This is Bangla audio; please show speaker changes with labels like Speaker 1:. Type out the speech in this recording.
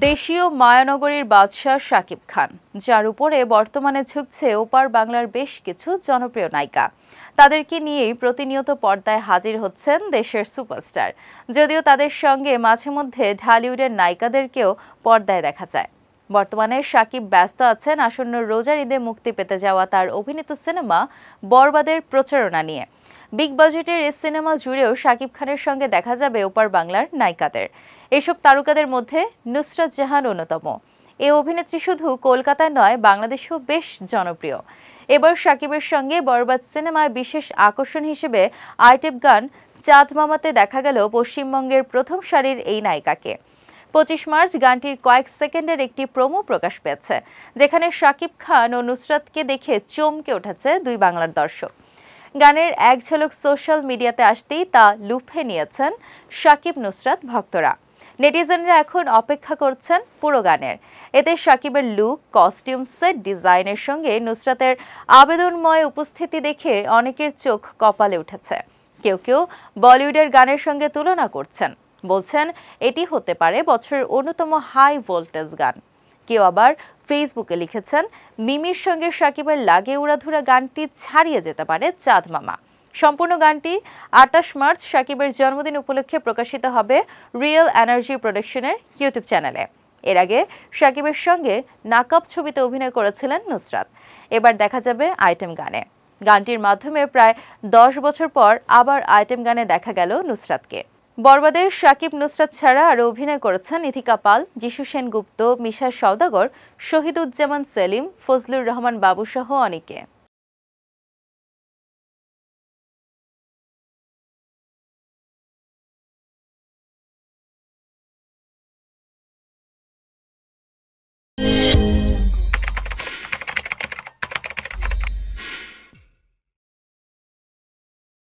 Speaker 1: দেশীয় মায়ানগরীর বাদশাহ শাকিব খান, যার উপরে বর্তমানে ঝুঁকছে ওপার বাংলার বেশ কিছু জনপ্রিয় নায়িকা। তাদেরকে নিয়েই প্রতিনিয়ত পর্দায় হাজির হচ্ছেন দেশের সুপারস্টার। যদিও তাদের সঙ্গে মাঝে মধ্যে ঢালিউডের নায়িকাদেরকেও পর্দায় দেখা যায়। বর্তমানে শাকিব ব্যস্ত আছেন আসন্ন রোজার ঈদে মুক্তি পেতে যাওয়া তার অভিনীত সিনেমা বরবাদের প্রচারণা নিয়ে। বিগ বাজেটের এই সিনেমা জুড়েও শাকিব খানের সঙ্গে দেখা যাবে ওপার বাংলার নায়িকাদের। এসব তারকাদের মধ্যে নুসরাত জাহান অন্যতম। এই অভিনেত্রী শুধু কলকাতায় নয়, বাংলাদেশেও বেশ জনপ্রিয়। এবার শাকিবের সঙ্গে বরবাদ সিনেমায় বিশেষ আকর্ষণ হিসেবে আইটেম গান চাঁদ মামাতে দেখা গেল পশ্চিমবঙ্গের প্রথম সারির এই নায়িকাকে। 25 মার্চ গানটির কয়েক সেকেন্ডের একটি প্রোমো প্রকাশ পেয়েছে, যেখানে শাকিব খান ও নুসরাতকে দেখে চমকে উঠেছে দুই বাংলার দর্শক। গানের এক ঝলক সোশ্যাল মিডিয়াতে আসতেই তা লুফে নিয়েছেন শাকিব নুসরাত ভক্তরা। নেটিজেনরা এখন অপেক্ষা করছেন পুরো গানের। এতে শাকিবের লুক, কস্টিউম, সেট ডিজাইনের সঙ্গে নুসরাতের আবেদনময় উপস্থিতি দেখে অনেকের চোখ কপালে উঠেছে। কেউ কেউ বলিউডের গানের সঙ্গে তুলনা করছেন, বলছেন এটি হতে পারে বছরের অন্যতম হাই ভোল্টেজ গান। কেউ আবার ফেসবুকে লিখেছেন, মিমির সঙ্গে শাকিবের লাগে উড়াধুরা গানটি ছাড়িয়ে যেতে পারে চাঁদ মামা। সম্পূর্ণ গানটি 28 মার্চ শাকিবের জন্মদিন উপলক্ষে প্রকাশিত হবে রিয়েল এনার্জি প্রোডাকশনের ইউটিউব চ্যানেলে। এর আগে শাকিবের সঙ্গে নাকাব ছবিতে অভিনয় করেছিলেন নুসরাত। এবার দেখা যাবে আইটেম গানে। গানটির মাধ্যমে প্রায় 10 বছর পর আবার আইটেম গানে দেখা গেল নুসরাতকে। বরবাদে শাকিব নুসরাত ছাড়া আরও অভিনয় করেছেন ইথিকা পাল, যিশু সেনগুপ্ত, মিশা সওদাগর, শহীদুজ্জামান সেলিম, ফজলুর রহমান বাবু সহ অনেকে।